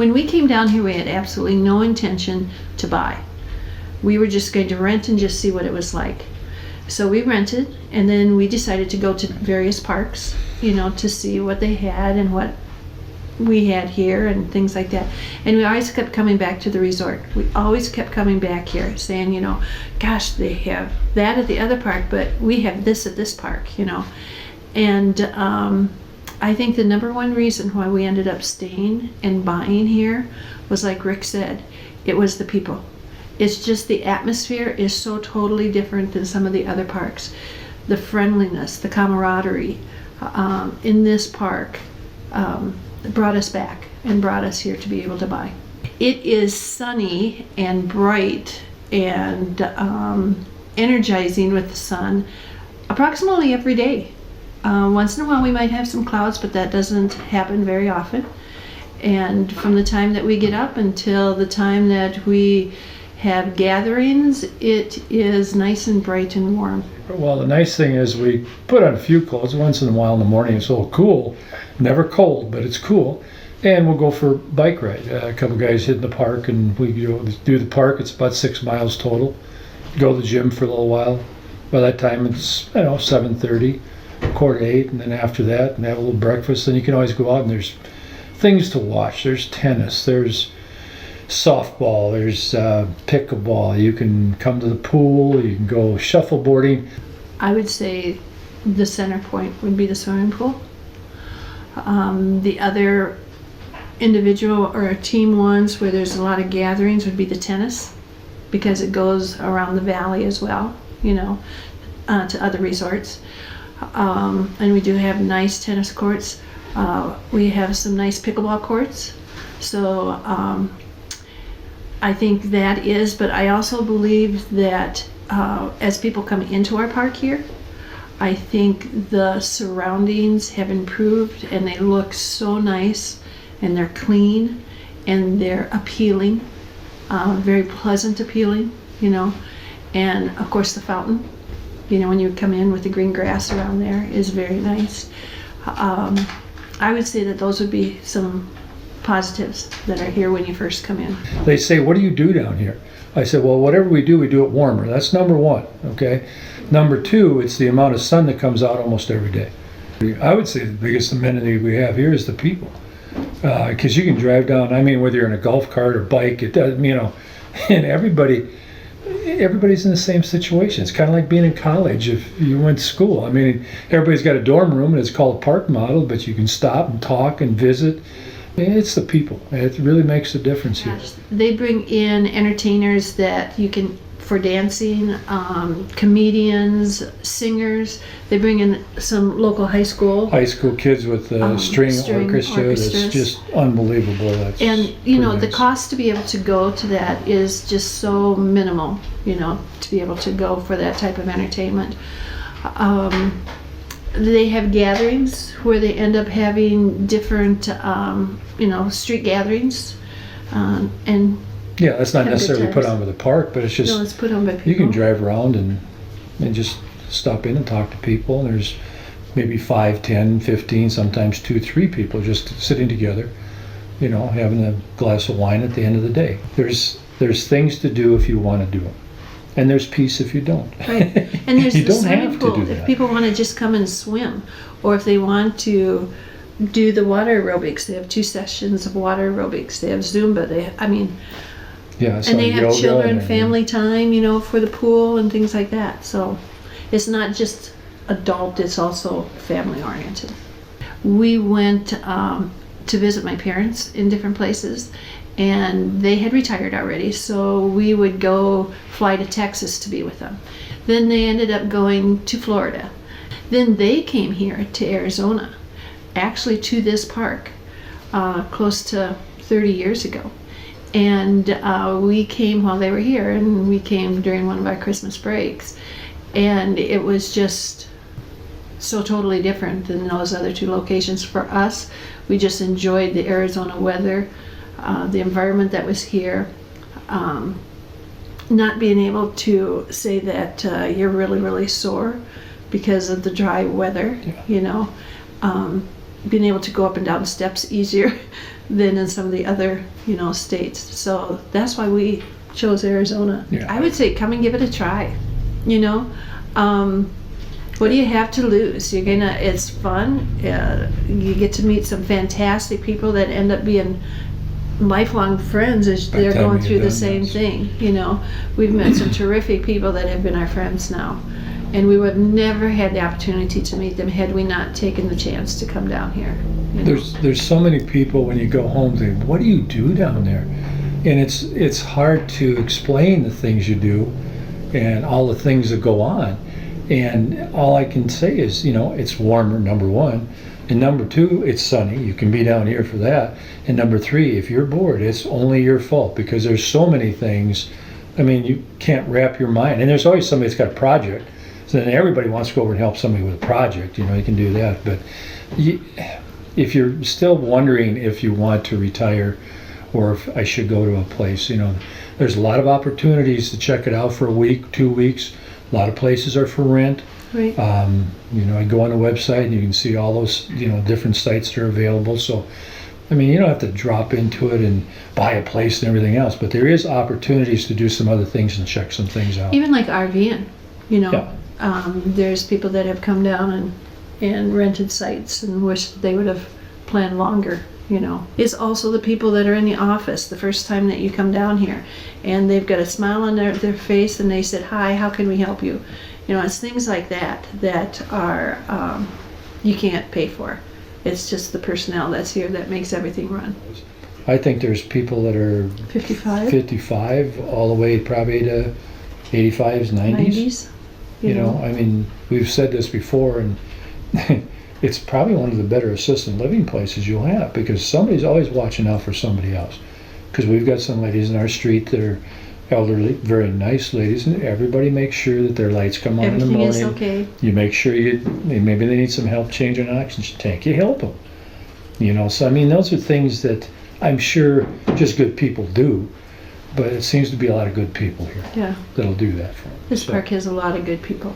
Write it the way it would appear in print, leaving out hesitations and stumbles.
When we came down here, we had absolutely no intention to buy. We were just going to rent and just see what it was like. So we rented, and then we decided to go to various parks, you know, to see what they had and what we had here and things like that. And we always kept coming back to the resort. We always kept coming back here saying, you know, gosh, they have that at the other park, but we have this at this park, you know. And I think the number one reason why we ended up staying and buying here was, like Rick said, it was the people. It's just the atmosphere is so totally different than some of the other parks. The friendliness, the camaraderie in this park brought us back and brought us here to be able to buy. It is sunny and bright and energizing with the sun approximately every day. Once in a while we might have some clouds, but that doesn't happen very often. And from the time that we get up until the time that we have gatherings, it is nice and bright and warm. Well, the nice thing is we put on a few clothes once in a while in the morning. It's a little cool, never cold, but it's cool. And we'll go for a bike ride. A couple guys hit the park, and we do the park. It's about 6 miles total. Go to the gym for a little while. By that time, it's 7:30, 7:45, and then after that, and have a little breakfast. Then you can always go out, and there's things to watch. There's tennis. There's softball, there's pickleball, you can come to the pool, you can go shuffleboarding. I would say the center point would be the swimming pool. The other individual or team ones where there's a lot of gatherings would be the tennis, because it goes around the valley as well, you know, to other resorts. And we do have nice tennis courts. We have some nice pickleball courts. So I think that is, but I also believe that as people come into our park here, I think the surroundings have improved and they look so nice and they're clean and they're appealing, very pleasant appealing, you know. And of course the fountain, you know, when you come in with the green grass around there is very nice. I would say that those would be some positives that are here when you first come in. They say, what do you do down here? I said, well, whatever we do it warmer. That's number one, okay? Number two, it's the amount of sun that comes out almost every day. I would say the biggest amenity we have here is the people. Because you can drive down, I mean, whether you're in a golf cart or bike, it does, you know, and everybody's in the same situation. It's kind of like being in college if you went to school. I mean, everybody's got a dorm room and it's called a park model, but you can stop and talk and visit. It's the people. It really makes a difference here. They bring in entertainers that you can, for dancing, comedians, singers. They bring in some local high school kids with string orchestra. That's just unbelievable. And you know, the cost to be able to go to that is just so minimal, you know, to be able to go for that type of entertainment. They have gatherings where they end up having different, you know, street gatherings, and yeah, that's not necessarily put on by the park, but it's just, no, it's put on by people. You can drive around and just stop in and talk to people. And there's maybe 5, 10, 15, sometimes 2, 3 people just sitting together, you know, having a glass of wine at the end of the day. There's things to do if you want to do them. And there's peace if you don't. Right. And there's you the don't swimming have pool. to do that. If people want to just come and swim, or if they want to do the water aerobics, they have 2 sessions of water aerobics. They have Zumba. Yeah, and they have children, family time, you know, for the pool and things like that. So it's not just adult; it's also family oriented. We went to visit my parents in different places. And they had retired already, so we would go fly to Texas to be with them. Then they ended up going to Florida. Then they came here to Arizona, actually to this park, close to 30 years ago. And we came while they were here, and we came during one of our Christmas breaks. And it was just so totally different than those other 2 locations. For us, we just enjoyed the Arizona weather. The environment that was here, not being able to say that you're really, really sore because of the dry weather, you know. been able to go up and down steps easier than in some of the other, states. So that's why we chose Arizona. Yeah. I would say come and give it a try. What do you have to lose? It's fun. You get to meet some fantastic people that end up being lifelong friends as By the they're time going you through get the done, same yes. thing. We've met some terrific people that have been our friends now. And we would have never had the opportunity to meet them had we not taken the chance to come down here. There's so many people when you go home think, what do you do down there? And it's hard to explain the things you do and all the things that go on. And all I can say is, it's warmer, number one. And number two, it's sunny. You can be down here for that. And number three, if you're bored, it's only your fault because there's so many things. I mean, you can't wrap your mind. And there's always somebody that's got a project. So then everybody wants to go over and help somebody with a project. You can do that. But if you're still wondering if you want to retire or if I should go to a place, there's a lot of opportunities to check it out for a week, 2 weeks. A lot of places are for rent. Right. I go on the website and you can see all those, different sites that are available. So, you don't have to drop into it and buy a place and everything else, but there is opportunities to do some other things and check some things out. Even like RVing, Yeah. There's people that have come down and rented sites and wish they would have planned longer. It's also the people that are in the office the first time that you come down here and they've got a smile on their face and they said, hi, how can we help you? It's things like that are you can't pay for. It's just the personnel that's here that makes everything run. I think there's people that are 55 all the way probably to 85s, 90s. We've said this before, and it's probably one of the better assisted living places you'll have because somebody's always watching out for somebody else. Because we've got some ladies in our street that are elderly, very nice ladies, and everybody makes sure that their lights come on Everything in the morning. is okay. You make sure maybe they need some help changing an oxygen tank. You help them. So those are things that I'm sure just good people do, but it seems to be a lot of good people here Yeah. that'll do that for them. This park has a lot of good people.